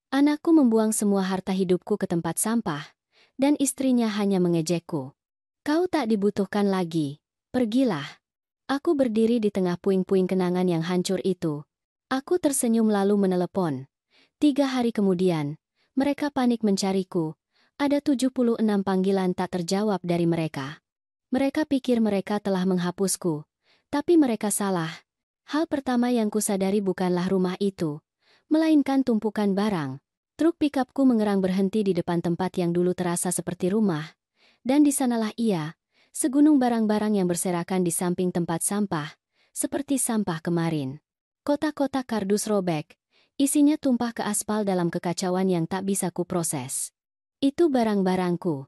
Anakku membuang semua harta hidupku ke tempat sampah, dan istrinya hanya mengejekku. Kau tak dibutuhkan lagi, pergilah. Aku berdiri di tengah puing-puing kenangan yang hancur itu. Aku tersenyum lalu menelepon. 3 hari kemudian, mereka panik mencariku. Ada 76 panggilan tak terjawab dari mereka. Mereka pikir mereka telah menghapusku, tapi mereka salah. Hal pertama yang kusadari bukanlah rumah itu, melainkan tumpukan barang. Truk pikapku mengerang berhenti di depan tempat yang dulu terasa seperti rumah, dan di sanalah ia, segunung barang-barang yang berserakan di samping tempat sampah, seperti sampah kemarin. Kotak-kotak kardus robek, isinya tumpah ke aspal dalam kekacauan yang tak bisa kuproses. Itu barang-barangku.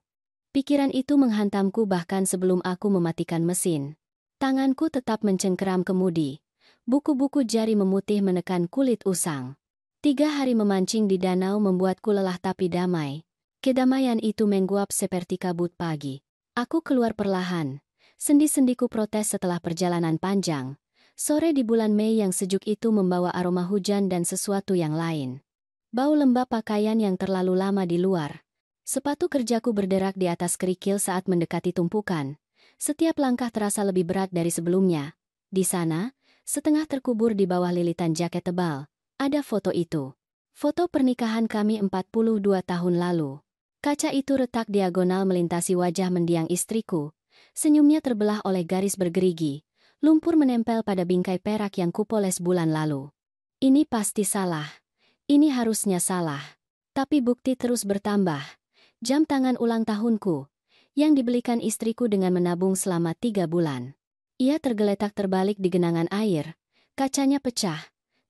Pikiran itu menghantamku bahkan sebelum aku mematikan mesin. Tanganku tetap mencengkeram kemudi. Buku-buku jari memutih menekan kulit usang. 3 hari memancing di danau membuatku lelah tapi damai. Kedamaian itu menguap seperti kabut pagi. Aku keluar perlahan. Sendi-sendiku protes setelah perjalanan panjang. Sore di bulan Mei yang sejuk itu membawa aroma hujan dan sesuatu yang lain. Bau lembab pakaian yang terlalu lama di luar. Sepatu kerjaku berderak di atas kerikil saat mendekati tumpukan. Setiap langkah terasa lebih berat dari sebelumnya. Di sana, setengah terkubur di bawah lilitan jaket tebal, ada foto itu. Foto pernikahan kami 42 tahun lalu. Kaca itu retak diagonal melintasi wajah mendiang istriku. Senyumnya terbelah oleh garis bergerigi. Lumpur menempel pada bingkai perak yang kupoles bulan lalu. Ini pasti salah. Ini harusnya salah. Tapi bukti terus bertambah. Jam tangan ulang tahunku, yang dibelikan istriku dengan menabung selama 3 bulan. Ia tergeletak terbalik di genangan air. Kacanya pecah.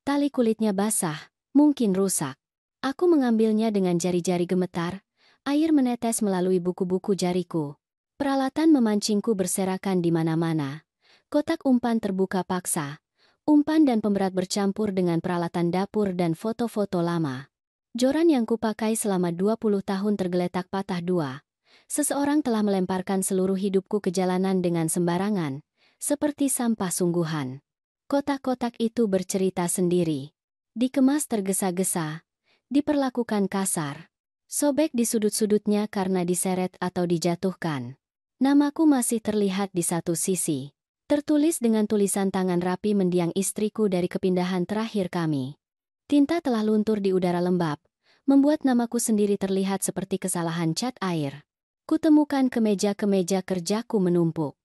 Tali kulitnya basah, mungkin rusak. Aku mengambilnya dengan jari-jari gemetar. Air menetes melalui buku-buku jariku. Peralatan memancingku berserakan di mana-mana. Kotak umpan terbuka paksa. Umpan dan pemberat bercampur dengan peralatan dapur dan foto-foto lama. Joran yang kupakai selama 20 tahun tergeletak patah dua. Seseorang telah melemparkan seluruh hidupku ke jalanan dengan sembarangan, seperti sampah sungguhan. Kotak-kotak itu bercerita sendiri. Dikemas tergesa-gesa, diperlakukan kasar. Sobek di sudut-sudutnya karena diseret atau dijatuhkan. Namaku masih terlihat di satu sisi. Tertulis dengan tulisan tangan rapi mendiang istriku dari kepindahan terakhir kami. Tinta telah luntur di udara lembab, membuat namaku sendiri terlihat seperti kesalahan cat air. Kutemukan kemeja-kemeja kerjaku menumpuk.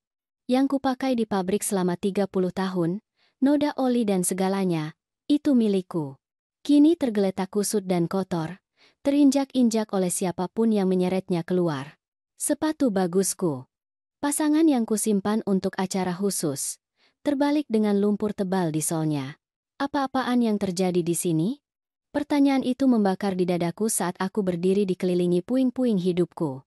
Yang kupakai di pabrik selama 30 tahun, noda oli dan segalanya, itu milikku. Kini tergeletak kusut dan kotor, terinjak-injak oleh siapapun yang menyeretnya keluar. Sepatu bagusku. Pasangan yang kusimpan untuk acara khusus, terbalik dengan lumpur tebal di solnya. Apa-apaan yang terjadi di sini? Pertanyaan itu membakar di dadaku saat aku berdiri dikelilingi puing-puing hidupku.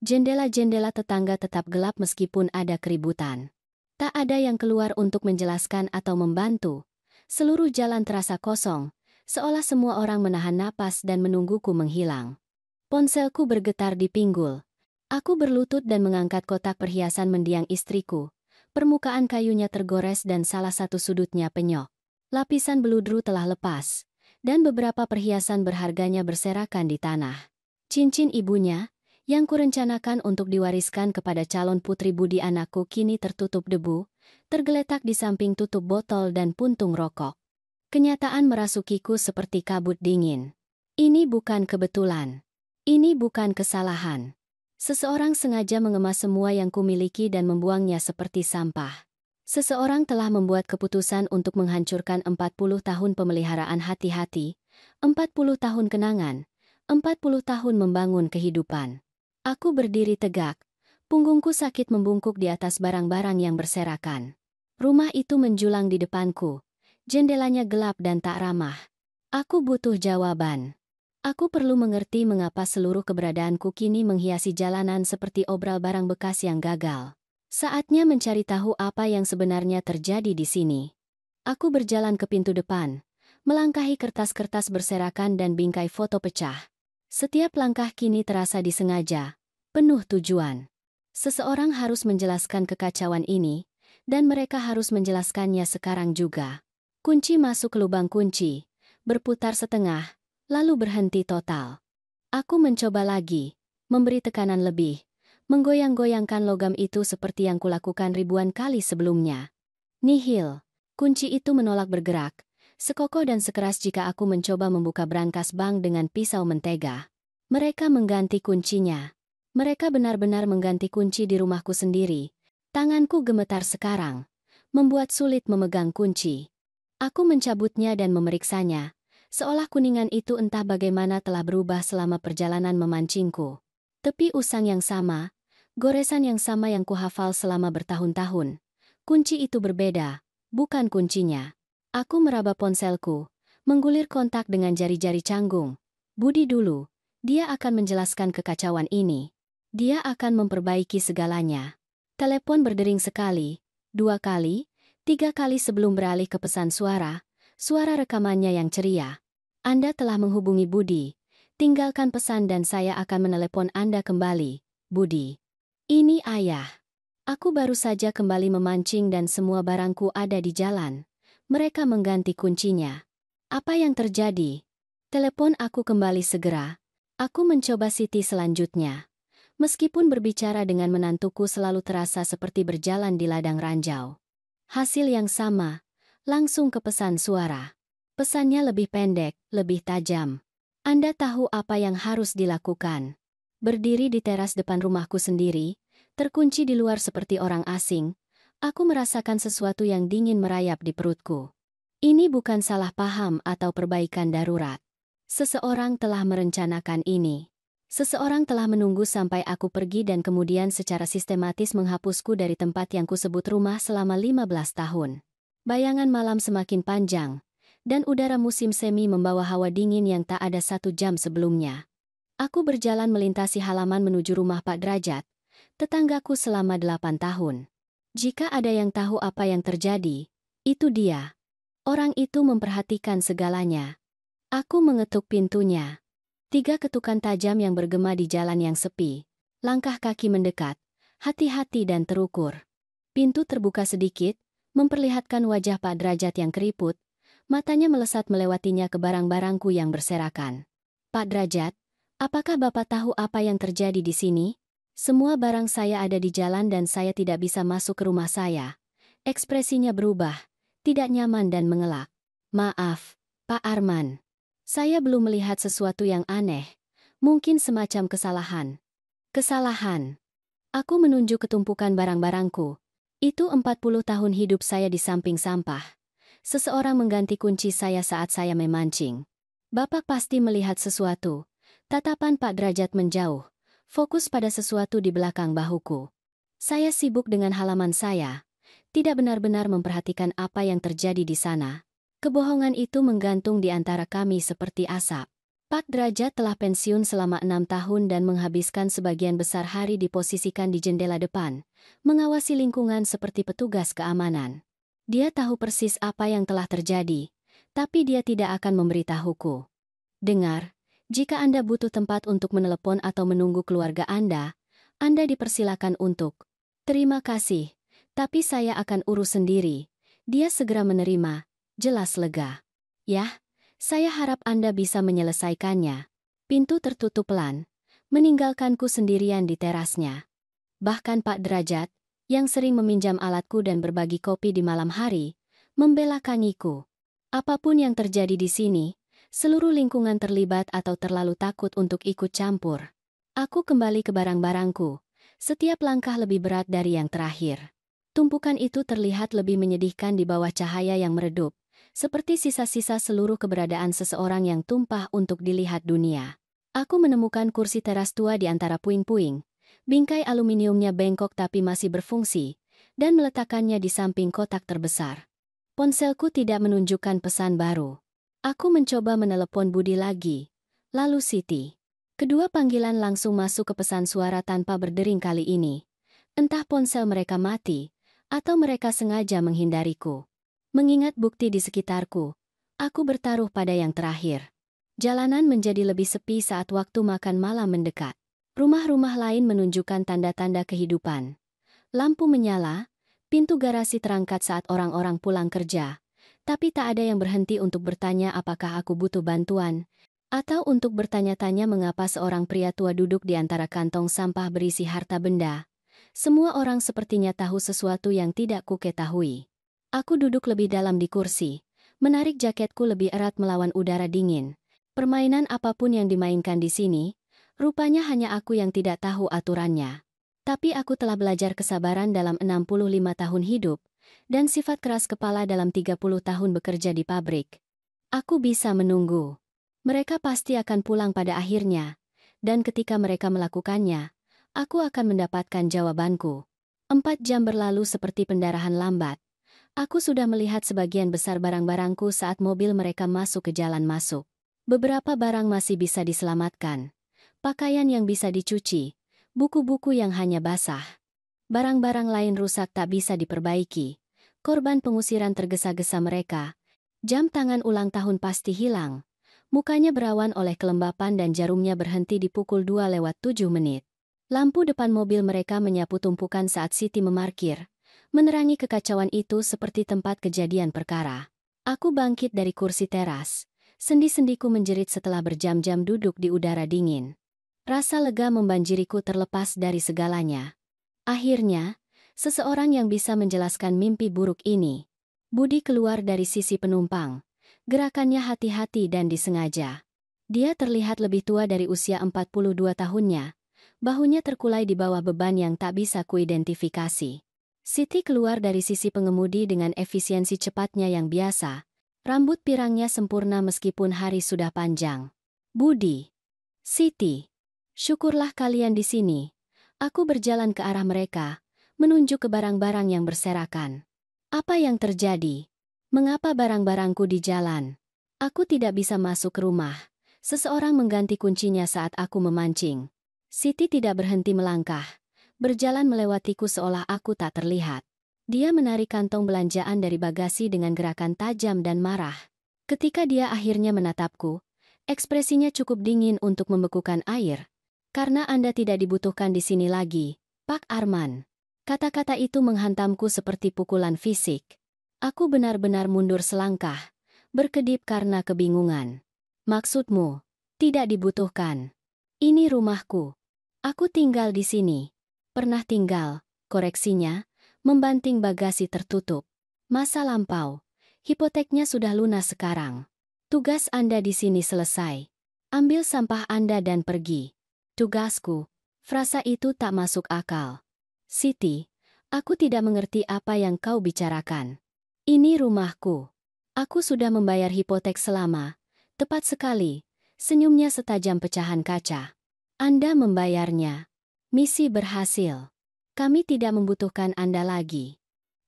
Jendela-jendela tetangga tetap gelap meskipun ada keributan. Tak ada yang keluar untuk menjelaskan atau membantu. Seluruh jalan terasa kosong, seolah semua orang menahan napas dan menungguku menghilang. Ponselku bergetar di pinggul. Aku berlutut dan mengangkat kotak perhiasan mendiang istriku. Permukaan kayunya tergores dan salah satu sudutnya penyok. Lapisan beludru telah lepas, dan beberapa perhiasan berharganya berserakan di tanah. Cincin ibunya, yang kurencanakan untuk diwariskan kepada calon putri budi anakku kini tertutup debu, tergeletak di samping tutup botol dan puntung rokok. Kenyataan merasukiku seperti kabut dingin. Ini bukan kebetulan. Ini bukan kesalahan. Seseorang sengaja mengemas semua yang kumiliki dan membuangnya seperti sampah. Seseorang telah membuat keputusan untuk menghancurkan 40 tahun pemeliharaan hati-hati, 40 tahun kenangan, 40 tahun membangun kehidupan. Aku berdiri tegak, punggungku sakit membungkuk di atas barang-barang yang berserakan. Rumah itu menjulang di depanku, jendelanya gelap dan tak ramah. Aku butuh jawaban. Aku perlu mengerti mengapa seluruh keberadaanku kini menghiasi jalanan seperti obral barang bekas yang gagal. Saatnya mencari tahu apa yang sebenarnya terjadi di sini. Aku berjalan ke pintu depan, melangkahi kertas-kertas berserakan dan bingkai foto pecah. Setiap langkah kini terasa disengaja, penuh tujuan. Seseorang harus menjelaskan kekacauan ini, dan mereka harus menjelaskannya sekarang juga. Kunci masuk ke lubang kunci, berputar setengah, lalu berhenti total. Aku mencoba lagi, memberi tekanan lebih, menggoyang-goyangkan logam itu seperti yang kulakukan ribuan kali sebelumnya. Nihil. Kunci itu menolak bergerak, sekokoh dan sekeras jika aku mencoba membuka brankas bank dengan pisau mentega. Mereka mengganti kuncinya. Mereka benar-benar mengganti kunci di rumahku sendiri. Tanganku gemetar sekarang, membuat sulit memegang kunci. Aku mencabutnya dan memeriksanya, seolah kuningan itu entah bagaimana telah berubah selama perjalanan memancingku. Tepi usang yang sama, goresan yang sama yang kuhafal selama bertahun-tahun. Kunci itu berbeda, bukan kuncinya. Aku meraba ponselku, menggulir kontak dengan jari-jari canggung. Budi dulu, dia akan menjelaskan kekacauan ini. Dia akan memperbaiki segalanya. Telepon berdering sekali, 2 kali, 3 kali sebelum beralih ke pesan suara rekamannya yang ceria. Anda telah menghubungi Budi. Tinggalkan pesan dan saya akan menelepon Anda kembali, Budi. Ini ayah. Aku baru saja kembali memancing dan semua barangku ada di jalan. Mereka mengganti kuncinya. Apa yang terjadi? Telepon aku kembali segera. Aku mencoba Siti selanjutnya. Meskipun berbicara dengan menantuku selalu terasa seperti berjalan di ladang ranjau. Hasil yang sama, langsung ke pesan suara. Pesannya lebih pendek, lebih tajam. Anda tahu apa yang harus dilakukan. Berdiri di teras depan rumahku sendiri, terkunci di luar seperti orang asing, aku merasakan sesuatu yang dingin merayap di perutku. Ini bukan salah paham atau perbaikan darurat. Seseorang telah merencanakan ini. Seseorang telah menunggu sampai aku pergi dan kemudian secara sistematis menghapusku dari tempat yang kusebut rumah selama 15 tahun. Bayangan malam semakin panjang, dan udara musim semi membawa hawa dingin yang tak ada 1 jam sebelumnya. Aku berjalan melintasi halaman menuju rumah Pak Derajat, tetanggaku selama 8 tahun. Jika ada yang tahu apa yang terjadi, itu dia. Orang itu memperhatikan segalanya. Aku mengetuk pintunya. 3 ketukan tajam yang bergema di jalan yang sepi. Langkah kaki mendekat, hati-hati dan terukur. Pintu terbuka sedikit, memperlihatkan wajah Pak Derajat yang keriput. Matanya melesat melewatinya ke barang-barangku yang berserakan. Pak Derajat, apakah Bapak tahu apa yang terjadi di sini? Semua barang saya ada di jalan dan saya tidak bisa masuk ke rumah saya. Ekspresinya berubah, tidak nyaman dan mengelak. Maaf, Pak Arman. Saya belum melihat sesuatu yang aneh. Mungkin semacam kesalahan. Kesalahan. Aku menunjuk ke tumpukan barang-barangku. Itu 40 tahun hidup saya di samping sampah. Seseorang mengganti kunci saya saat saya memancing. Bapak pasti melihat sesuatu. Tatapan Pak Derajat menjauh. Fokus pada sesuatu di belakang bahuku. Saya sibuk dengan halaman saya, tidak benar-benar memperhatikan apa yang terjadi di sana. Kebohongan itu menggantung di antara kami seperti asap. Pak Derajat telah pensiun selama 6 tahun dan menghabiskan sebagian besar hari diposisikan di jendela depan, mengawasi lingkungan seperti petugas keamanan. Dia tahu persis apa yang telah terjadi, tapi dia tidak akan memberitahuku. Dengar. Jika Anda butuh tempat untuk menelepon atau menunggu keluarga Anda dipersilakan untuk. Terima kasih, tapi saya akan urus sendiri. Dia segera menerima, jelas lega. Yah, saya harap Anda bisa menyelesaikannya. Pintu tertutup pelan, meninggalkanku sendirian di terasnya. Bahkan Pak Derajat, yang sering meminjam alatku dan berbagi kopi di malam hari, membelakangiku. Apapun yang terjadi di sini, seluruh lingkungan terlibat atau terlalu takut untuk ikut campur. Aku kembali ke barang-barangku. Setiap langkah lebih berat dari yang terakhir. Tumpukan itu terlihat lebih menyedihkan di bawah cahaya yang meredup, seperti sisa-sisa seluruh keberadaan seseorang yang tumpah untuk dilihat dunia. Aku menemukan kursi teras tua di antara puing-puing. Bingkai aluminiumnya bengkok tapi masih berfungsi, dan meletakkannya di samping kotak terbesar. Ponselku tidak menunjukkan pesan baru. Aku mencoba menelepon Budi lagi, lalu Siti. Kedua panggilan langsung masuk ke pesan suara tanpa berdering kali ini. Entah ponsel mereka mati, atau mereka sengaja menghindariku. Mengingat bukti di sekitarku, aku bertaruh pada yang terakhir. Jalanan menjadi lebih sepi saat waktu makan malam mendekat. Rumah-rumah lain menunjukkan tanda-tanda kehidupan. Lampu menyala, pintu garasi terangkat saat orang-orang pulang kerja. Tapi tak ada yang berhenti untuk bertanya apakah aku butuh bantuan. Atau untuk bertanya-tanya mengapa seorang pria tua duduk di antara kantong sampah berisi harta benda. Semua orang sepertinya tahu sesuatu yang tidak kuketahui. Aku duduk lebih dalam di kursi, menarik jaketku lebih erat melawan udara dingin. Permainan apapun yang dimainkan di sini, rupanya hanya aku yang tidak tahu aturannya. Tapi aku telah belajar kesabaran dalam 65 tahun hidup, dan sifat keras kepala dalam 30 tahun bekerja di pabrik. Aku bisa menunggu. Mereka pasti akan pulang pada akhirnya, dan ketika mereka melakukannya, aku akan mendapatkan jawabanku. 4 jam berlalu seperti pendarahan lambat. Aku sudah melihat sebagian besar barang-barangku saat mobil mereka masuk ke jalan masuk. Beberapa barang masih bisa diselamatkan. Pakaian yang bisa dicuci, buku-buku yang hanya basah. Barang-barang lain rusak tak bisa diperbaiki. Korban pengusiran tergesa-gesa mereka. Jam tangan ulang tahun pasti hilang. Mukanya berawan oleh kelembapan dan jarumnya berhenti di pukul 2:07. Lampu depan mobil mereka menyapu tumpukan saat Siti memarkir, menerangi kekacauan itu seperti tempat kejadian perkara. Aku bangkit dari kursi teras. Sendi-sendiku menjerit setelah berjam-jam duduk di udara dingin. Rasa lega membanjiriku terlepas dari segalanya. Akhirnya, seseorang yang bisa menjelaskan mimpi buruk ini. Budi keluar dari sisi penumpang. Gerakannya hati-hati dan disengaja. Dia terlihat lebih tua dari usia 42 tahunnya. Bahunya terkulai di bawah beban yang tak bisa kuidentifikasi. Siti keluar dari sisi pengemudi dengan efisiensi cepatnya yang biasa. Rambut pirangnya sempurna meskipun hari sudah panjang. Budi. Siti. Syukurlah kalian di sini. Aku berjalan ke arah mereka, menunjuk ke barang-barang yang berserakan. Apa yang terjadi? Mengapa barang-barangku di jalan? Aku tidak bisa masuk ke rumah. Seseorang mengganti kuncinya saat aku memancing. Siti tidak berhenti melangkah, berjalan melewatiku seolah aku tak terlihat. Dia menarik kantong belanjaan dari bagasi dengan gerakan tajam dan marah. Ketika dia akhirnya menatapku, ekspresinya cukup dingin untuk membekukan air. Karena Anda tidak dibutuhkan di sini lagi, Pak Arman. Kata-kata itu menghantamku seperti pukulan fisik. Aku benar-benar mundur selangkah, berkedip karena kebingungan. Maksudmu, tidak dibutuhkan. Ini rumahku. Aku tinggal di sini. Pernah tinggal, koreksinya, membanting bagasi tertutup. Masa lampau. Hipoteknya sudah lunas sekarang. Tugas Anda di sini selesai. Ambil sampah Anda dan pergi. Tugasku. Frasa itu tak masuk akal. Siti, aku tidak mengerti apa yang kau bicarakan. Ini rumahku. Aku sudah membayar hipotek selama. Tepat sekali. Senyumnya setajam pecahan kaca. Anda membayarnya. Misi berhasil. Kami tidak membutuhkan Anda lagi.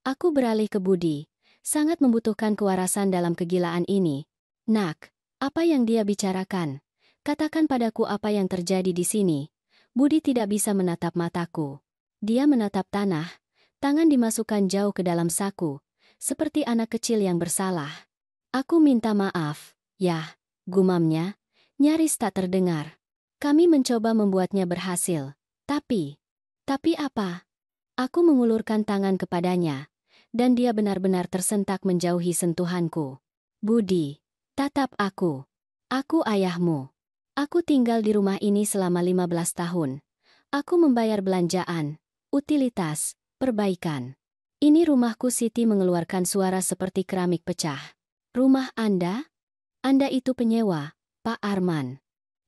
Aku beralih ke Budi. Sangat membutuhkan kewarasan dalam kegilaan ini. Nak, apa yang dia bicarakan? Katakan padaku apa yang terjadi di sini. Budi tidak bisa menatap mataku. Dia menatap tanah. Tangan dimasukkan jauh ke dalam saku. Seperti anak kecil yang bersalah. Aku minta maaf, ya, gumamnya, nyaris tak terdengar. Kami mencoba membuatnya berhasil. Tapi apa? Aku mengulurkan tangan kepadanya, dan dia benar-benar tersentak menjauhi sentuhanku. Budi, tatap aku. Aku ayahmu. Aku tinggal di rumah ini selama 15 tahun. Aku membayar belanjaan, utilitas, perbaikan. Ini rumahku. Siti mengeluarkan suara seperti keramik pecah. Rumah Anda? Anda itu penyewa, Pak Arman.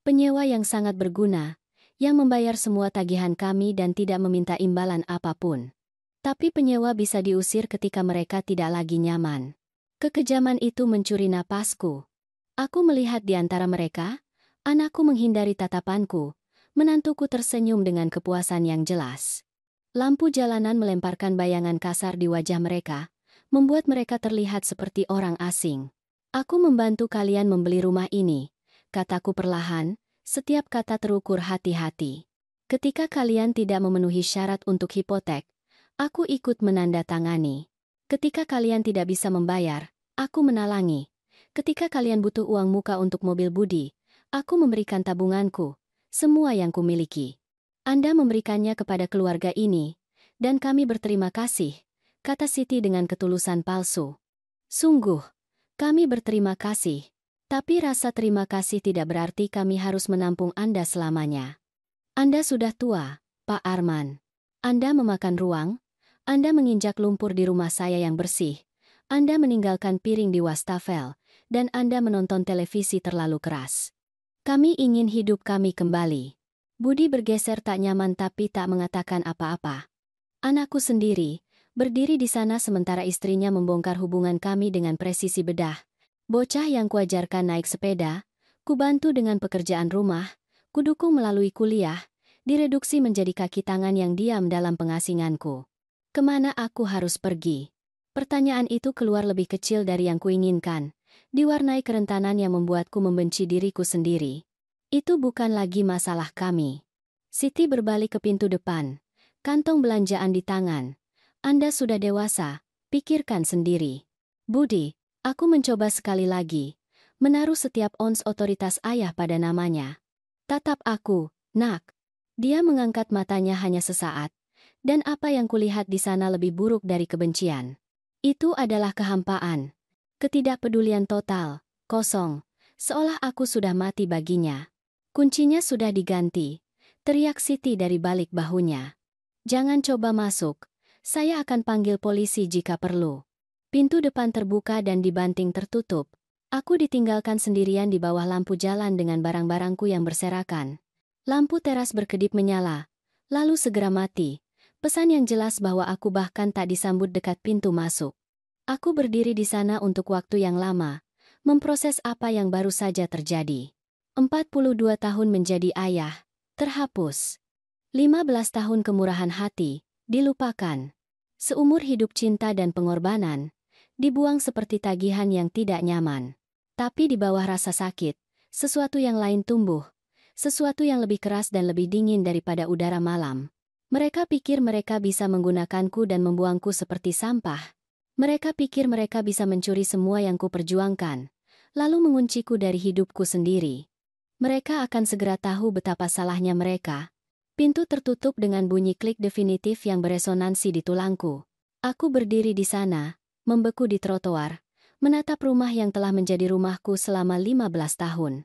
Penyewa yang sangat berguna, yang membayar semua tagihan kami dan tidak meminta imbalan apapun. Tapi penyewa bisa diusir ketika mereka tidak lagi nyaman. Kekejaman itu mencuri napasku. Aku melihat di antara mereka, anakku menghindari tatapanku, menantuku tersenyum dengan kepuasan yang jelas. Lampu jalanan melemparkan bayangan kasar di wajah mereka, membuat mereka terlihat seperti orang asing. Aku membantu kalian membeli rumah ini, kataku perlahan, setiap kata terukur hati-hati. Ketika kalian tidak memenuhi syarat untuk hipotek, aku ikut menandatangani. Ketika kalian tidak bisa membayar, aku menalangi. Ketika kalian butuh uang muka untuk mobil Budi, aku memberikan tabunganku, semua yang kumiliki. Anda memberikannya kepada keluarga ini, dan kami berterima kasih, kata Siti dengan ketulusan palsu. Sungguh, kami berterima kasih. Tapi rasa terima kasih tidak berarti kami harus menampung Anda selamanya. Anda sudah tua, Pak Arman. Anda memakan ruang, Anda menginjak lumpur di rumah saya yang bersih, Anda meninggalkan piring di wastafel, dan Anda menonton televisi terlalu keras. Kami ingin hidup kami kembali. Budi bergeser tak nyaman tapi tak mengatakan apa-apa. Anakku sendiri, berdiri di sana sementara istrinya membongkar hubungan kami dengan presisi bedah. Bocah yang kuajarkan naik sepeda, kubantu dengan pekerjaan rumah, kudukung melalui kuliah, direduksi menjadi kaki tangan yang diam dalam pengasinganku. Kemana aku harus pergi? Pertanyaan itu keluar lebih kecil dari yang kuinginkan, diwarnai kerentanan yang membuatku membenci diriku sendiri. Itu bukan lagi masalah kami. Siti berbalik ke pintu depan, kantong belanjaan di tangan. Anda sudah dewasa, pikirkan sendiri. Budi, aku mencoba sekali lagi, menaruh setiap ons otoritas ayah pada namanya. Tatap aku, nak. Dia mengangkat matanya hanya sesaat, dan apa yang kulihat di sana lebih buruk dari kebencian. Itu adalah kehampaan. Ketidakpedulian total, kosong, seolah aku sudah mati baginya. Kuncinya sudah diganti, teriak Siti dari balik bahunya. Jangan coba masuk, saya akan panggil polisi jika perlu. Pintu depan terbuka dan dibanting tertutup. Aku ditinggalkan sendirian di bawah lampu jalan dengan barang-barangku yang berserakan. Lampu teras berkedip menyala, lalu segera mati. Pesan yang jelas bahwa aku bahkan tak disambut dekat pintu masuk. Aku berdiri di sana untuk waktu yang lama, memproses apa yang baru saja terjadi. 42 tahun menjadi ayah, terhapus. 15 tahun kemurahan hati, dilupakan. Seumur hidup cinta dan pengorbanan, dibuang seperti tagihan yang tidak nyaman. Tapi di bawah rasa sakit, sesuatu yang lain tumbuh. Sesuatu yang lebih keras dan lebih dingin daripada udara malam. Mereka pikir mereka bisa menggunakanku dan membuangku seperti sampah. Mereka pikir mereka bisa mencuri semua yang kuperjuangkan, lalu mengunciku dari hidupku sendiri. Mereka akan segera tahu betapa salahnya mereka. Pintu tertutup dengan bunyi klik definitif yang beresonansi di tulangku. Aku berdiri di sana, membeku di trotoar, menatap rumah yang telah menjadi rumahku selama 15 tahun.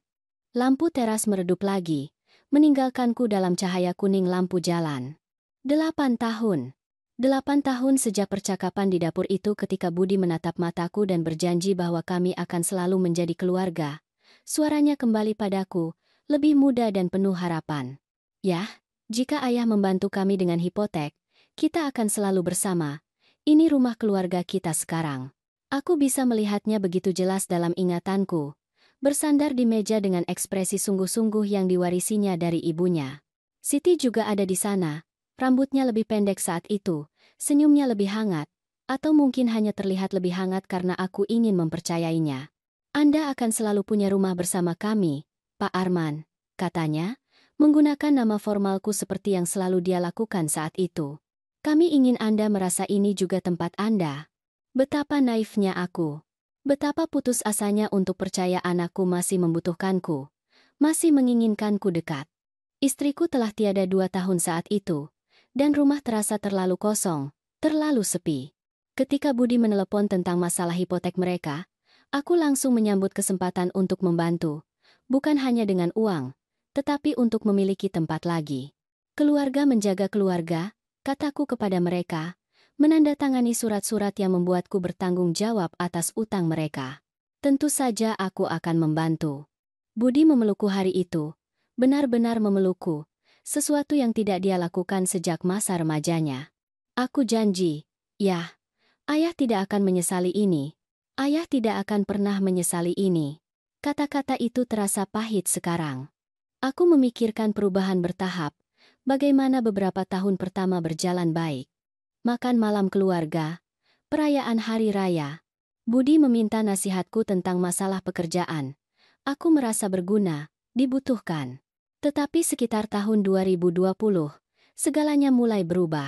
Lampu teras meredup lagi, meninggalkanku dalam cahaya kuning lampu jalan. 8 tahun. 8 tahun sejak percakapan di dapur itu ketika Budi menatap mataku dan berjanji bahwa kami akan selalu menjadi keluarga. Suaranya kembali padaku, lebih muda dan penuh harapan. Yah, jika ayah membantu kami dengan hipotek, kita akan selalu bersama. Ini rumah keluarga kita sekarang. Aku bisa melihatnya begitu jelas dalam ingatanku. Bersandar di meja dengan ekspresi sungguh-sungguh yang diwarisinya dari ibunya. Siti juga ada di sana. Rambutnya lebih pendek saat itu, senyumnya lebih hangat, atau mungkin hanya terlihat lebih hangat karena aku ingin mempercayainya. Anda akan selalu punya rumah bersama kami, Pak Arman, katanya, menggunakan nama formalku seperti yang selalu dia lakukan saat itu. Kami ingin Anda merasa ini juga tempat Anda. Betapa naifnya aku. Betapa putus asanya untuk percaya anakku masih membutuhkanku, masih menginginkanku dekat. Istriku telah tiada 2 tahun saat itu, dan rumah terasa terlalu kosong, terlalu sepi. Ketika Budi menelepon tentang masalah hipotek mereka, aku langsung menyambut kesempatan untuk membantu, bukan hanya dengan uang, tetapi untuk memiliki tempat lagi. Keluarga menjaga keluarga, kataku kepada mereka, menandatangani surat-surat yang membuatku bertanggung jawab atas utang mereka. Tentu saja aku akan membantu. Budi memelukku hari itu, benar-benar memelukku, sesuatu yang tidak dia lakukan sejak masa remajanya. Aku janji, ya, ayah tidak akan menyesali ini. Ayah tidak akan pernah menyesali ini. Kata-kata itu terasa pahit sekarang. Aku memikirkan perubahan bertahap, bagaimana beberapa tahun pertama berjalan baik. Makan malam keluarga, perayaan hari raya. Budi meminta nasihatku tentang masalah pekerjaan. Aku merasa berguna, dibutuhkan. Tetapi sekitar tahun 2020, segalanya mulai berubah.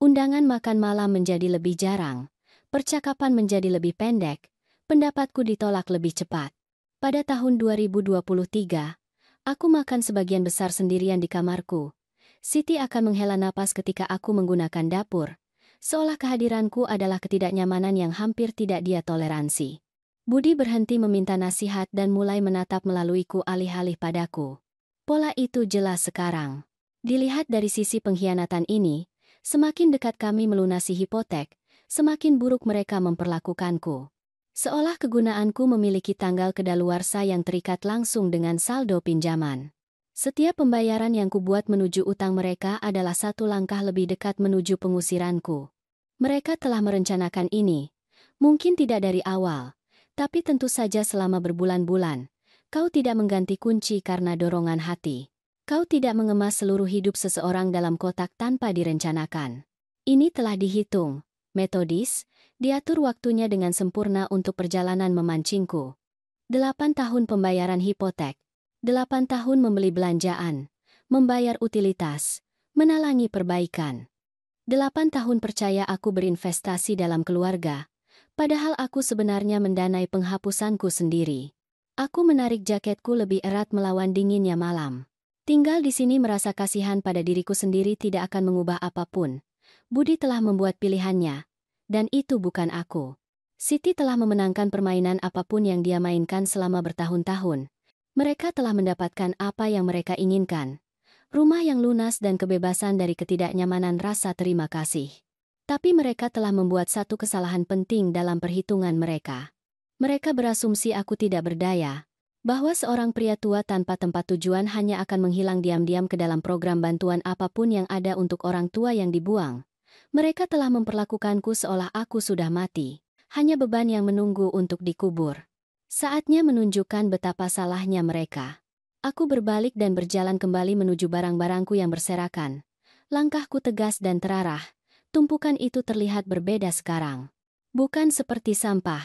Undangan makan malam menjadi lebih jarang, percakapan menjadi lebih pendek, pendapatku ditolak lebih cepat. Pada tahun 2023, aku makan sebagian besar sendirian di kamarku. Siti akan menghela napas ketika aku menggunakan dapur, seolah kehadiranku adalah ketidaknyamanan yang hampir tidak dia toleransi. Budi berhenti meminta nasihat dan mulai menatap melaluiku alih-alih padaku. Pola itu jelas sekarang. Dilihat dari sisi pengkhianatan ini, semakin dekat kami melunasi hipotek, semakin buruk mereka memperlakukanku. Seolah kegunaanku memiliki tanggal kedaluarsa yang terikat langsung dengan saldo pinjaman. Setiap pembayaran yang kubuat menuju utang mereka adalah satu langkah lebih dekat menuju pengusiranku. Mereka telah merencanakan ini. Mungkin tidak dari awal, tapi tentu saja selama berbulan-bulan. Kau tidak mengganti kunci karena dorongan hati. Kau tidak mengemas seluruh hidup seseorang dalam kotak tanpa direncanakan. Ini telah dihitung, metodis, diatur waktunya dengan sempurna untuk perjalanan memancingku. 8 tahun pembayaran hipotek. 8 tahun membeli belanjaan, membayar utilitas, menalangi perbaikan. 8 tahun percaya aku berinvestasi dalam keluarga, padahal aku sebenarnya mendanai penghapusanku sendiri. Aku menarik jaketku lebih erat melawan dinginnya malam. Tinggal di sini merasa kasihan pada diriku sendiri tidak akan mengubah apapun. Budi telah membuat pilihannya, dan itu bukan aku. Siti telah memenangkan permainan apapun yang dia mainkan selama bertahun-tahun. Mereka telah mendapatkan apa yang mereka inginkan. Rumah yang lunas dan kebebasan dari ketidaknyamanan rasa terima kasih. Tapi mereka telah membuat satu kesalahan penting dalam perhitungan mereka. Mereka berasumsi aku tidak berdaya, bahwa seorang pria tua tanpa tempat tujuan hanya akan menghilang diam-diam ke dalam program bantuan apapun yang ada untuk orang tua yang dibuang. Mereka telah memperlakukanku seolah aku sudah mati, hanya beban yang menunggu untuk dikubur. Saatnya menunjukkan betapa salahnya mereka. Aku berbalik dan berjalan kembali menuju barang-barangku yang berserakan. Langkahku tegas dan terarah. Tumpukan itu terlihat berbeda sekarang. Bukan seperti sampah,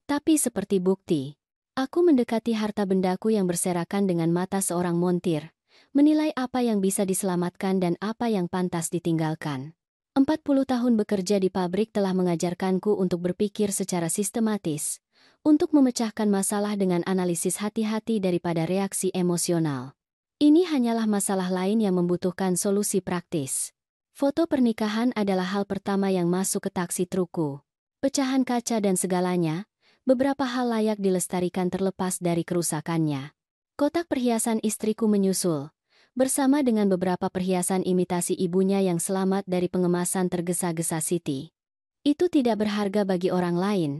tapi seperti bukti. Aku mendekati harta bendaku yang berserakan dengan mata seorang montir, menilai apa yang bisa diselamatkan dan apa yang pantas ditinggalkan. 40 tahun bekerja di pabrik telah mengajarkanku untuk berpikir secara sistematis, untuk memecahkan masalah dengan analisis hati-hati daripada reaksi emosional. Ini hanyalah masalah lain yang membutuhkan solusi praktis. Foto pernikahan adalah hal pertama yang masuk ke taksi trukku. Pecahan kaca dan segalanya, beberapa hal layak dilestarikan terlepas dari kerusakannya. Kotak perhiasan istriku menyusul, bersama dengan beberapa perhiasan imitasi ibunya yang selamat dari pengemasan tergesa-gesa Siti. Itu tidak berharga bagi orang lain,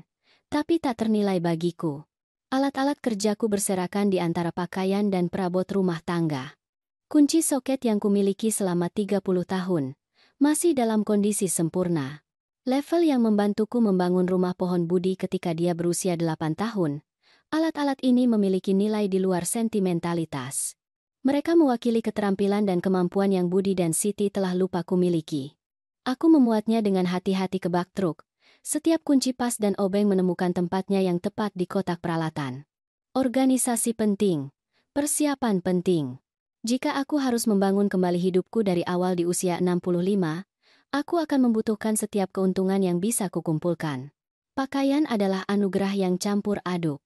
tapi tak ternilai bagiku. Alat-alat kerjaku berserakan di antara pakaian dan perabot rumah tangga. Kunci soket yang kumiliki selama 30 tahun, masih dalam kondisi sempurna. Level yang membantuku membangun rumah pohon Budi ketika dia berusia 8 tahun, alat-alat ini memiliki nilai di luar sentimentalitas. Mereka mewakili keterampilan dan kemampuan yang Budi dan Siti telah lupa kumiliki. Aku memuatnya dengan hati-hati ke bak truk. Setiap kunci pas dan obeng menemukan tempatnya yang tepat di kotak peralatan. Organisasi penting. Persiapan penting. Jika aku harus membangun kembali hidupku dari awal di usia 65, aku akan membutuhkan setiap keuntungan yang bisa kukumpulkan. Pakaian adalah anugerah yang campur aduk.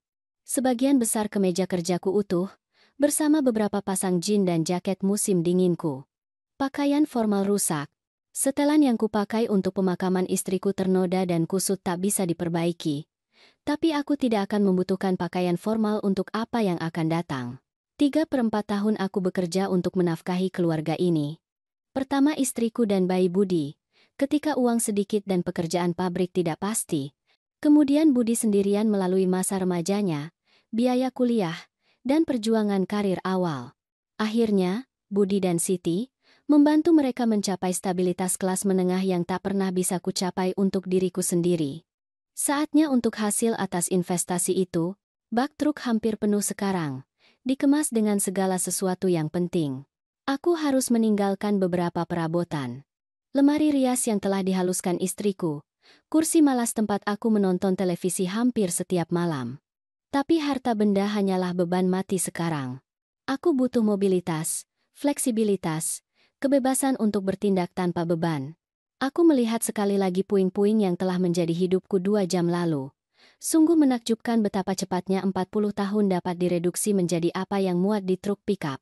Sebagian besar kemeja kerjaku utuh, bersama beberapa pasang jin dan jaket musim dinginku. Pakaian formal rusak. Setelan yang kupakai untuk pemakaman istriku ternoda dan kusut tak bisa diperbaiki. Tapi aku tidak akan membutuhkan pakaian formal untuk apa yang akan datang. 3/4 tahun aku bekerja untuk menafkahi keluarga ini. Pertama istriku dan bayi Budi, ketika uang sedikit dan pekerjaan pabrik tidak pasti. Kemudian Budi sendirian melalui masa remajanya, biaya kuliah, dan perjuangan karir awal. Akhirnya, Budi dan Siti membantu mereka mencapai stabilitas kelas menengah yang tak pernah bisa kucapai untuk diriku sendiri. Saatnya untuk hasil atas investasi itu, bak truk hampir penuh sekarang, dikemas dengan segala sesuatu yang penting. Aku harus meninggalkan beberapa perabotan. Lemari rias yang telah dihaluskan istriku, kursi malas tempat aku menonton televisi hampir setiap malam. Tapi harta benda hanyalah beban mati sekarang. Aku butuh mobilitas, fleksibilitas, kebebasan untuk bertindak tanpa beban. Aku melihat sekali lagi puing-puing yang telah menjadi hidupku 2 jam lalu. Sungguh menakjubkan betapa cepatnya 40 tahun dapat direduksi menjadi apa yang muat di truk pickup.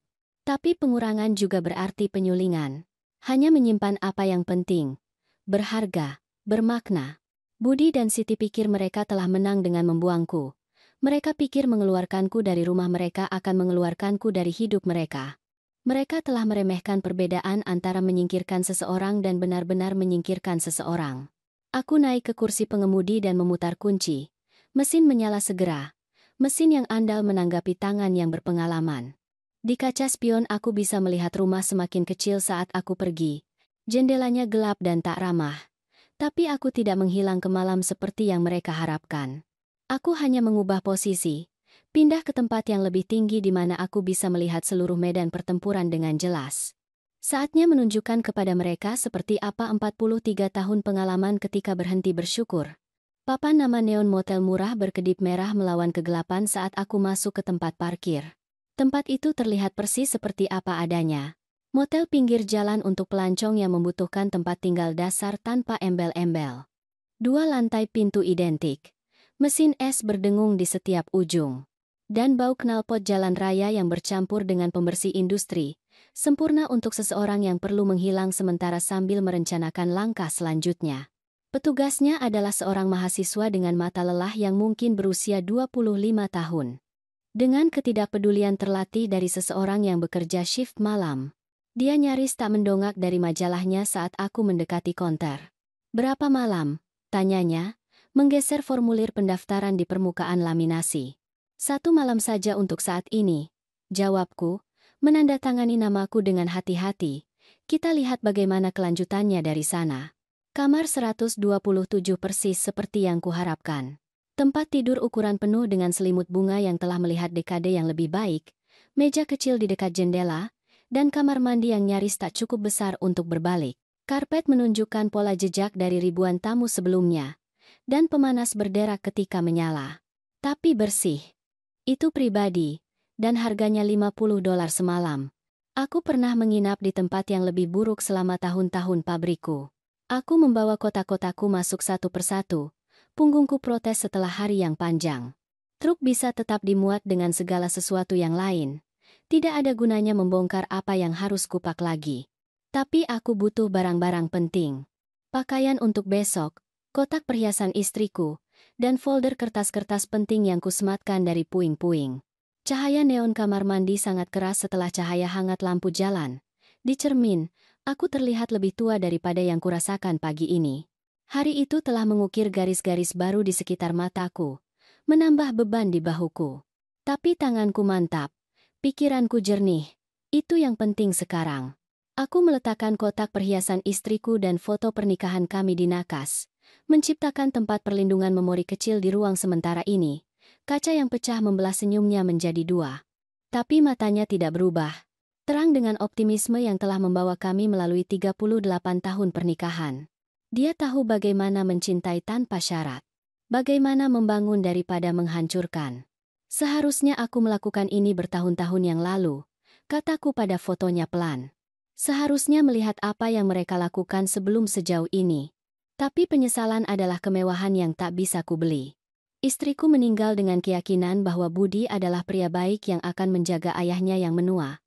Tapi pengurangan juga berarti penyulingan. Hanya menyimpan apa yang penting, berharga, bermakna. Budi dan Siti pikir mereka telah menang dengan membuangku. Mereka pikir mengeluarkanku dari rumah mereka akan mengeluarkanku dari hidup mereka. Mereka telah meremehkan perbedaan antara menyingkirkan seseorang dan benar-benar menyingkirkan seseorang. Aku naik ke kursi pengemudi dan memutar kunci. Mesin menyala segera. Mesin yang andal menanggapi tangan yang berpengalaman. Di kaca spion aku bisa melihat rumah semakin kecil saat aku pergi. Jendelanya gelap dan tak ramah. Tapi aku tidak menghilang ke malam seperti yang mereka harapkan. Aku hanya mengubah posisi. Pindah ke tempat yang lebih tinggi di mana aku bisa melihat seluruh medan pertempuran dengan jelas. Saatnya menunjukkan kepada mereka seperti apa 43 tahun pengalaman ketika berhenti bersyukur. Papan nama neon motel murah berkedip merah melawan kegelapan saat aku masuk ke tempat parkir. Tempat itu terlihat persis seperti apa adanya. Motel pinggir jalan untuk pelancong yang membutuhkan tempat tinggal dasar tanpa embel-embel. 2 lantai pintu identik. Mesin es berdengung di setiap ujung. Dan bau knalpot jalan raya yang bercampur dengan pembersih industri, sempurna untuk seseorang yang perlu menghilang sementara sambil merencanakan langkah selanjutnya. Petugasnya adalah seorang mahasiswa dengan mata lelah yang mungkin berusia 25 tahun. Dengan ketidakpedulian terlatih dari seseorang yang bekerja shift malam, dia nyaris tak mendongak dari majalahnya saat aku mendekati konter. "Berapa malam?" tanyanya, menggeser formulir pendaftaran di permukaan laminasi. "1 malam saja untuk saat ini," jawabku, menandatangani namaku dengan hati-hati. Kita lihat bagaimana kelanjutannya dari sana. Kamar 127 persis seperti yang kuharapkan. Tempat tidur ukuran penuh dengan selimut bunga yang telah melihat dekade yang lebih baik, meja kecil di dekat jendela, dan kamar mandi yang nyaris tak cukup besar untuk berbalik. Karpet menunjukkan pola jejak dari ribuan tamu sebelumnya, dan pemanas berderak ketika menyala. Tapi bersih. Itu pribadi, dan harganya $50 semalam. Aku pernah menginap di tempat yang lebih buruk selama tahun-tahun pabrikku. Aku membawa kotak-kotakku masuk satu persatu. Punggungku protes setelah hari yang panjang. Truk bisa tetap dimuat dengan segala sesuatu yang lain. Tidak ada gunanya membongkar apa yang harus kupak lagi. Tapi aku butuh barang-barang penting. Pakaian untuk besok, kotak perhiasan istriku, dan folder kertas-kertas penting yang kusematkan dari puing-puing. Cahaya neon kamar mandi sangat keras setelah cahaya hangat lampu jalan. Di cermin, aku terlihat lebih tua daripada yang kurasakan pagi ini. Hari itu telah mengukir garis-garis baru di sekitar mataku, menambah beban di bahuku. Tapi tanganku mantap, pikiranku jernih. Itu yang penting sekarang. Aku meletakkan kotak perhiasan istriku dan foto pernikahan kami di nakas, menciptakan tempat perlindungan memori kecil di ruang sementara ini. Kaca yang pecah membelah senyumnya menjadi 2. Tapi matanya tidak berubah. Terang dengan optimisme yang telah membawa kami melalui 38 tahun pernikahan. Dia tahu bagaimana mencintai tanpa syarat. Bagaimana membangun daripada menghancurkan. "Seharusnya aku melakukan ini bertahun-tahun yang lalu," kataku pada fotonya pelan. "Seharusnya melihat apa yang mereka lakukan sebelum sejauh ini. Tapi penyesalan adalah kemewahan yang tak bisa kubeli." Istriku meninggal dengan keyakinan bahwa Budi adalah pria baik yang akan menjaga ayahnya yang menua.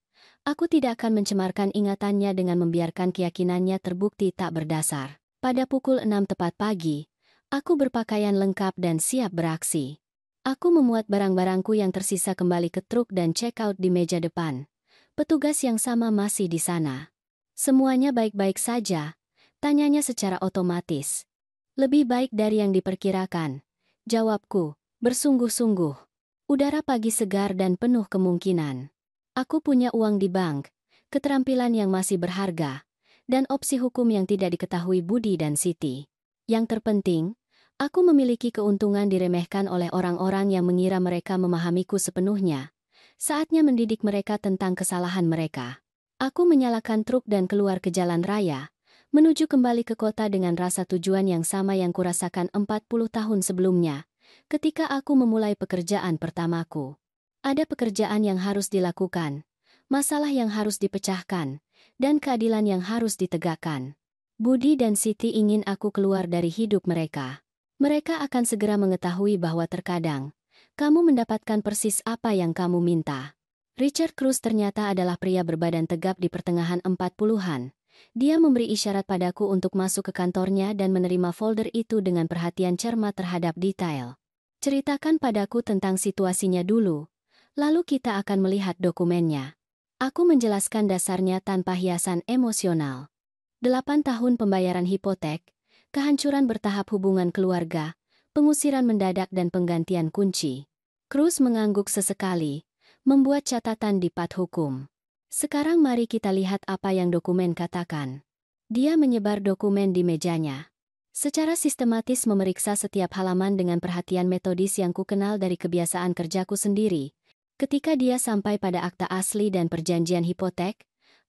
Aku tidak akan mencemarkan ingatannya dengan membiarkan keyakinannya terbukti tak berdasar. Pada pukul 6 tepat pagi, aku berpakaian lengkap dan siap beraksi. Aku memuat barang-barangku yang tersisa kembali ke truk dan check-out di meja depan. Petugas yang sama masih di sana. "Semuanya baik-baik saja?" tanyanya secara otomatis. "Lebih baik dari yang diperkirakan," jawabku, bersungguh-sungguh. Udara pagi segar dan penuh kemungkinan. Aku punya uang di bank, keterampilan yang masih berharga, dan opsi hukum yang tidak diketahui Budi dan Siti. Yang terpenting, aku memiliki keuntungan diremehkan oleh orang-orang yang mengira mereka memahamiku sepenuhnya. Saatnya mendidik mereka tentang kesalahan mereka. Aku menyalakan truk dan keluar ke jalan raya, menuju kembali ke kota dengan rasa tujuan yang sama yang kurasakan 40 tahun sebelumnya, ketika aku memulai pekerjaan pertamaku. Ada pekerjaan yang harus dilakukan, masalah yang harus dipecahkan, dan keadilan yang harus ditegakkan. Budi dan Siti ingin aku keluar dari hidup mereka. Mereka akan segera mengetahui bahwa terkadang kamu mendapatkan persis apa yang kamu minta. Richard Cruz ternyata adalah pria berbadan tegap di pertengahan 40-an. Dia memberi isyarat padaku untuk masuk ke kantornya dan menerima folder itu dengan perhatian cermat terhadap detail. Ceritakan padaku tentang situasinya dulu, lalu kita akan melihat dokumennya. Aku menjelaskan dasarnya tanpa hiasan emosional. 8 tahun pembayaran hipotek, kehancuran bertahap hubungan keluarga, pengusiran mendadak dan penggantian kunci. Cruz mengangguk sesekali, membuat catatan di pad hukum. Sekarang mari kita lihat apa yang dokumen katakan. Dia menyebar dokumen di mejanya. Secara sistematis memeriksa setiap halaman dengan perhatian metodis yang kukenal dari kebiasaan kerjaku sendiri. Ketika dia sampai pada akta asli dan perjanjian hipotek,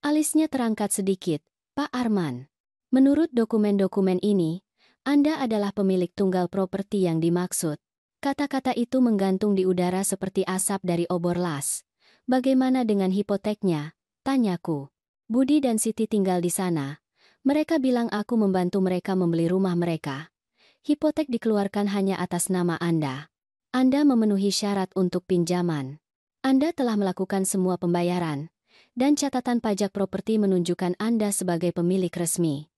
alisnya terangkat sedikit. Pak Arman, menurut dokumen-dokumen ini, Anda adalah pemilik tunggal properti yang dimaksud. Kata-kata itu menggantung di udara seperti asap dari obor las. Bagaimana dengan hipoteknya? Tanyaku. Budi dan Siti tinggal di sana. Mereka bilang aku membantu mereka membeli rumah mereka. Hipotek dikeluarkan hanya atas nama Anda. Anda memenuhi syarat untuk pinjaman. Anda telah melakukan semua pembayaran, dan catatan pajak properti menunjukkan Anda sebagai pemilik resmi.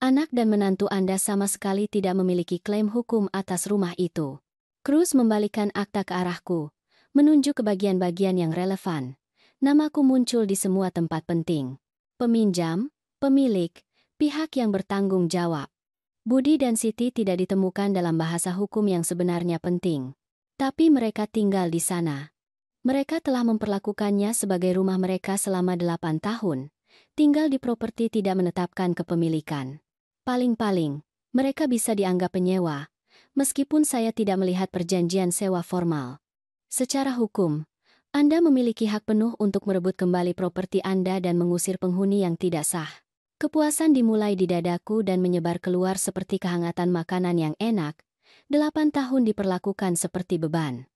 Anak dan menantu Anda sama sekali tidak memiliki klaim hukum atas rumah itu. Cruz membalikkan akta ke arahku, menunjuk ke bagian-bagian yang relevan. Namaku muncul di semua tempat penting. Peminjam, pemilik, pihak yang bertanggung jawab. Budi dan Siti tidak ditemukan dalam bahasa hukum yang sebenarnya penting. Tapi mereka tinggal di sana. Mereka telah memperlakukannya sebagai rumah mereka selama 8 tahun. Tinggal di properti tidak menetapkan kepemilikan. Paling-paling, mereka bisa dianggap penyewa, meskipun saya tidak melihat perjanjian sewa formal. Secara hukum, Anda memiliki hak penuh untuk merebut kembali properti Anda dan mengusir penghuni yang tidak sah. Kepuasan dimulai di dadaku dan menyebar keluar seperti kehangatan makanan yang enak. 8 tahun diperlakukan seperti beban.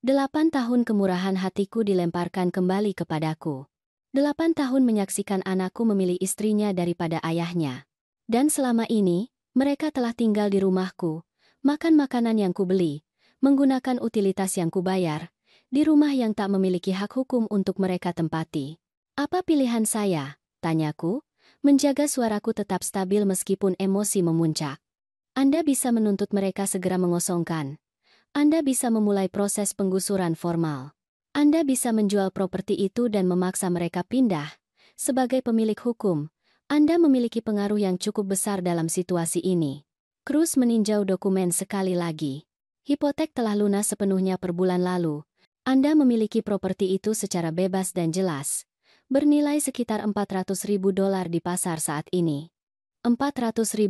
8 tahun kemurahan hatiku dilemparkan kembali kepadaku. 8 tahun menyaksikan anakku memilih istrinya daripada ayahnya. Dan selama ini, mereka telah tinggal di rumahku, makan makanan yang kubeli, menggunakan utilitas yang kubayar, di rumah yang tak memiliki hak hukum untuk mereka tempati. Apa pilihan saya? Tanyaku. Menjaga suaraku tetap stabil meskipun emosi memuncak. Anda bisa menuntut mereka segera mengosongkan. Anda bisa memulai proses penggusuran formal. Anda bisa menjual properti itu dan memaksa mereka pindah. Sebagai pemilik hukum, Anda memiliki pengaruh yang cukup besar dalam situasi ini. Cruz meninjau dokumen sekali lagi. Hipotek telah lunas sepenuhnya per bulan lalu. Anda memiliki properti itu secara bebas dan jelas. Bernilai sekitar $400.000 di pasar saat ini. $400.000?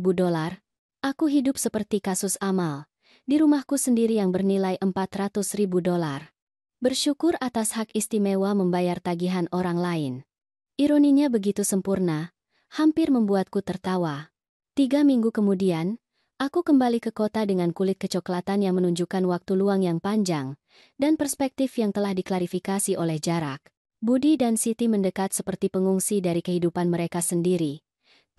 Aku hidup seperti kasus amal. Di rumahku sendiri yang bernilai $400.000. Bersyukur atas hak istimewa membayar tagihan orang lain. Ironinya begitu sempurna, hampir membuatku tertawa. 3 minggu kemudian, aku kembali ke kota dengan kulit kecoklatan yang menunjukkan waktu luang yang panjang, dan perspektif yang telah diklarifikasi oleh jarak. Budi dan Siti mendekat seperti pengungsi dari kehidupan mereka sendiri.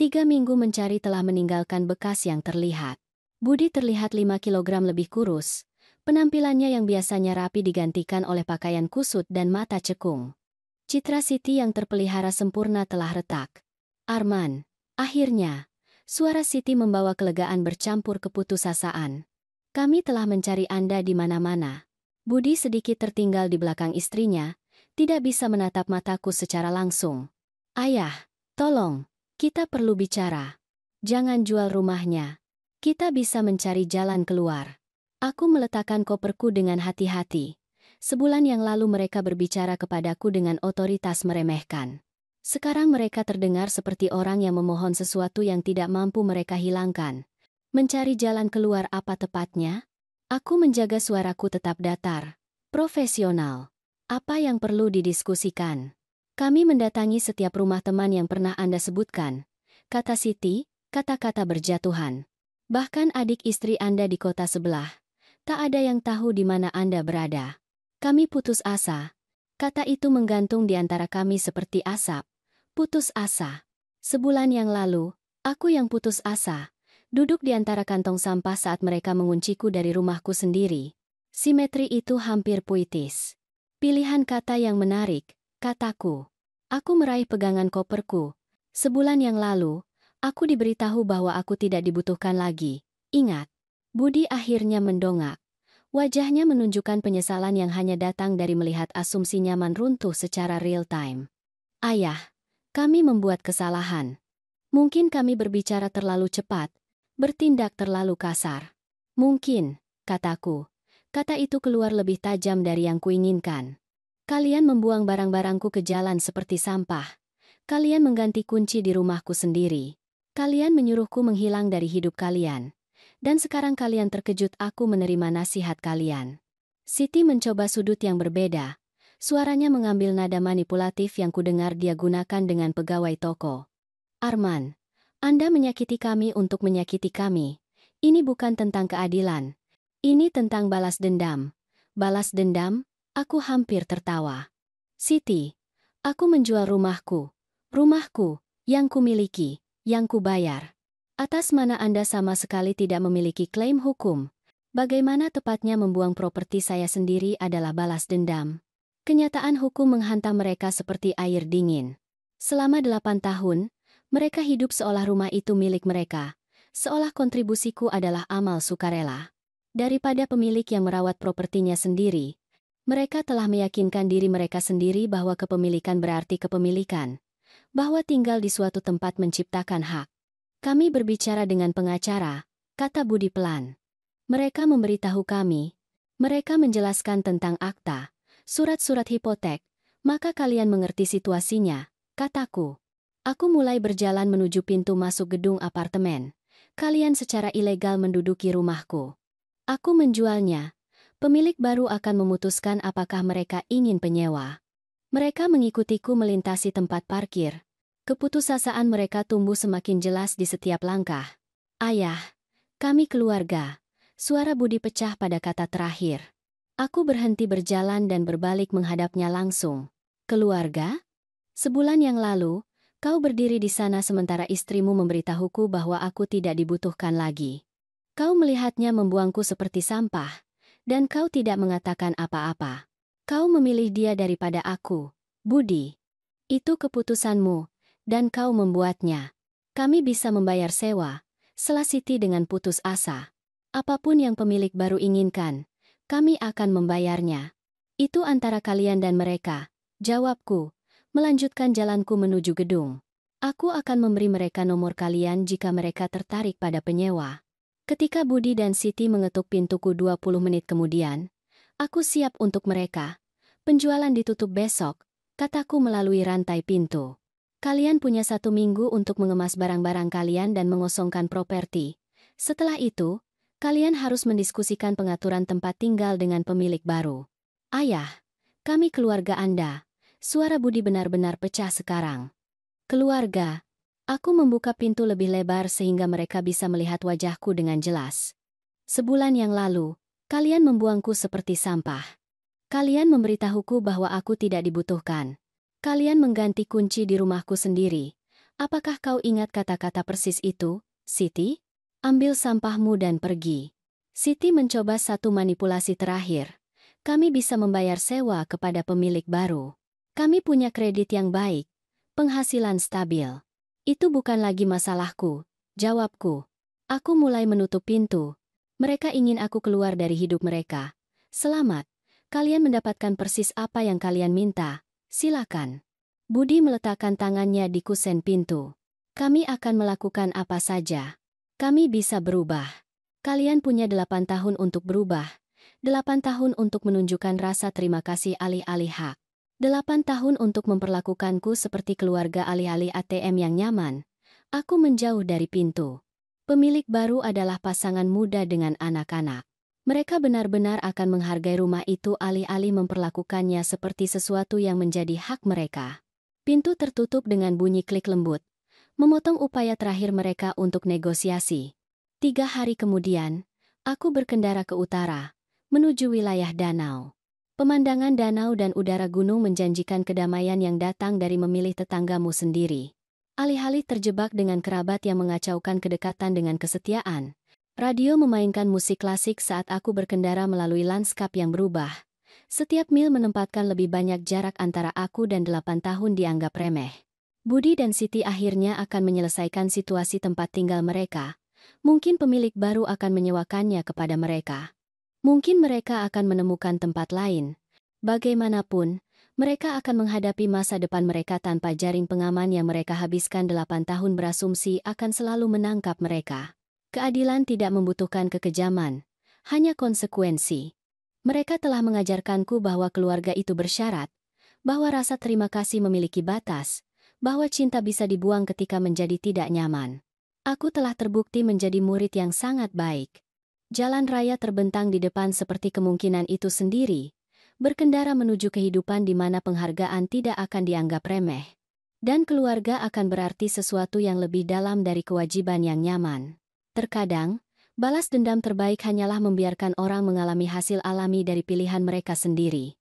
3 minggu mencari telah meninggalkan bekas yang terlihat. Budi terlihat 5 kilogram lebih kurus. Penampilannya yang biasanya rapi digantikan oleh pakaian kusut dan mata cekung. Citra Siti yang terpelihara sempurna telah retak. Arman, akhirnya, suara Siti membawa kelegaan bercampur keputusasaan. Kami telah mencari Anda di mana-mana. Budi sedikit tertinggal di belakang istrinya, tidak bisa menatap mataku secara langsung. Ayah, tolong, kita perlu bicara. Jangan jual rumahnya. Kita bisa mencari jalan keluar. Aku meletakkan koperku dengan hati-hati. Sebulan yang lalu mereka berbicara kepadaku dengan otoritas meremehkan. Sekarang mereka terdengar seperti orang yang memohon sesuatu yang tidak mampu mereka hilangkan. Mencari jalan keluar apa tepatnya? Aku menjaga suaraku tetap datar, profesional. Apa yang perlu didiskusikan? Kami mendatangi setiap rumah teman yang pernah Anda sebutkan, kata Siti, kata-kata berjatuhan. Bahkan adik istri Anda di kota sebelah. Tak ada yang tahu di mana Anda berada. Kami putus asa. Kata itu menggantung di antara kami seperti asap. Putus asa. Sebulan yang lalu, aku yang putus asa. Duduk di antara kantong sampah saat mereka mengunciku dari rumahku sendiri. Simetri itu hampir puitis. Pilihan kata yang menarik, kataku. Aku meraih pegangan koperku. Sebulan yang lalu, aku diberitahu bahwa aku tidak dibutuhkan lagi. Ingat. Budi akhirnya mendongak. Wajahnya menunjukkan penyesalan yang hanya datang dari melihat asumsi nyaman runtuh secara real time. Ayah, kami membuat kesalahan. Mungkin kami berbicara terlalu cepat, bertindak terlalu kasar. Mungkin, kataku. Kata itu keluar lebih tajam dari yang kuinginkan. Kalian membuang barang-barangku ke jalan seperti sampah. Kalian mengganti kunci di rumahku sendiri. Kalian menyuruhku menghilang dari hidup kalian. Dan sekarang kalian terkejut aku menerima nasihat kalian. Siti mencoba sudut yang berbeda. Suaranya mengambil nada manipulatif yang kudengar dia gunakan dengan pegawai toko. Arman, Anda menyakiti kami untuk menyakiti kami. Ini bukan tentang keadilan. Ini tentang balas dendam. Balas dendam? Aku hampir tertawa. Siti, aku menjual rumahku. Rumahku, yang kumiliki, yang kubayar. Atas mana Anda sama sekali tidak memiliki klaim hukum. Bagaimana tepatnya membuang properti saya sendiri adalah balas dendam. Kenyataan hukum menghantam mereka seperti air dingin. Selama 8 tahun, mereka hidup seolah rumah itu milik mereka. Seolah kontribusiku adalah amal sukarela. Daripada pemilik yang merawat propertinya sendiri, mereka telah meyakinkan diri mereka sendiri bahwa kepemilikan berarti kepemilikan. Bahwa tinggal di suatu tempat menciptakan hak. Kami berbicara dengan pengacara, kata Budi pelan. Mereka memberitahu kami. Mereka menjelaskan tentang akta, surat-surat hipotek. Maka kalian mengerti situasinya, kataku. Aku mulai berjalan menuju pintu masuk gedung apartemen. Kalian secara ilegal menduduki rumahku. Aku menjualnya. Pemilik baru akan memutuskan apakah mereka ingin penyewa. Mereka mengikutiku melintasi tempat parkir. Keputusasaan mereka tumbuh semakin jelas di setiap langkah. Ayah, kami keluarga. Suara Budi pecah pada kata terakhir. Aku berhenti berjalan dan berbalik menghadapnya langsung. Keluarga? Sebulan yang lalu, kau berdiri di sana sementara istrimu memberitahuku bahwa aku tidak dibutuhkan lagi. Kau melihatnya membuangku seperti sampah, dan kau tidak mengatakan apa-apa. Kau memilih dia daripada aku, Budi. Itu keputusanmu. Dan kau membuatnya. Kami bisa membayar sewa, sela Siti dengan putus asa. Apapun yang pemilik baru inginkan, kami akan membayarnya. Itu antara kalian dan mereka, jawabku, melanjutkan jalanku menuju gedung. Aku akan memberi mereka nomor kalian jika mereka tertarik pada penyewa. Ketika Budi dan Siti mengetuk pintuku 20 menit kemudian, aku siap untuk mereka. Penjualan ditutup besok, kataku melalui rantai pintu. Kalian punya 1 minggu untuk mengemas barang-barang kalian dan mengosongkan properti. Setelah itu, kalian harus mendiskusikan pengaturan tempat tinggal dengan pemilik baru. Ayah, kami keluarga Anda. Suara Budi benar-benar pecah sekarang. Keluarga. Aku membuka pintu lebih lebar sehingga mereka bisa melihat wajahku dengan jelas. Sebulan yang lalu, kalian membuangku seperti sampah. Kalian memberitahuku bahwa aku tidak dibutuhkan. Kalian mengganti kunci di rumahku sendiri. Apakah kau ingat kata-kata persis itu, Siti? Ambil sampahmu dan pergi. Siti mencoba satu manipulasi terakhir. Kami bisa membayar sewa kepada pemilik baru. Kami punya kredit yang baik. Penghasilan stabil. Itu bukan lagi masalahku, jawabku. Aku mulai menutup pintu. Mereka ingin aku keluar dari hidup mereka. Selamat. Kalian mendapatkan persis apa yang kalian minta. Silakan. Budi meletakkan tangannya di kusen pintu. Kami akan melakukan apa saja. Kami bisa berubah. Kalian punya 8 tahun untuk berubah. 8 tahun untuk menunjukkan rasa terima kasih alih-alih hak. 8 tahun untuk memperlakukanku seperti keluarga alih-alih ATM yang nyaman. Aku menjauh dari pintu. Pemilik baru adalah pasangan muda dengan anak-anak. Mereka benar-benar akan menghargai rumah itu alih-alih memperlakukannya seperti sesuatu yang menjadi hak mereka. Pintu tertutup dengan bunyi klik lembut, memotong upaya terakhir mereka untuk negosiasi. 3 hari kemudian, aku berkendara ke utara, menuju wilayah danau. Pemandangan danau dan udara gunung menjanjikan kedamaian yang datang dari memilih tetanggamu sendiri. Alih-alih terjebak dengan kerabat yang mengacaukan kedekatan dengan kesetiaan, radio memainkan musik klasik saat aku berkendara melalui lanskap yang berubah. Setiap mil menempatkan lebih banyak jarak antara aku dan 8 tahun dianggap remeh. Budi dan Siti akhirnya akan menyelesaikan situasi tempat tinggal mereka. Mungkin pemilik baru akan menyewakannya kepada mereka. Mungkin mereka akan menemukan tempat lain. Bagaimanapun, mereka akan menghadapi masa depan mereka tanpa jaring pengaman yang mereka habiskan 8 tahun berasumsi akan selalu menangkap mereka. Keadilan tidak membutuhkan kekejaman, hanya konsekuensi. Mereka telah mengajarkanku bahwa keluarga itu bersyarat, bahwa rasa terima kasih memiliki batas, bahwa cinta bisa dibuang ketika menjadi tidak nyaman. Aku telah terbukti menjadi murid yang sangat baik. Jalan raya terbentang di depan seperti kemungkinan itu sendiri, berkendara menuju kehidupan di mana penghargaan tidak akan dianggap remeh. Dan keluarga akan berarti sesuatu yang lebih dalam dari kewajiban yang nyaman. Terkadang, balas dendam terbaik hanyalah membiarkan orang mengalami hasil alami dari pilihan mereka sendiri.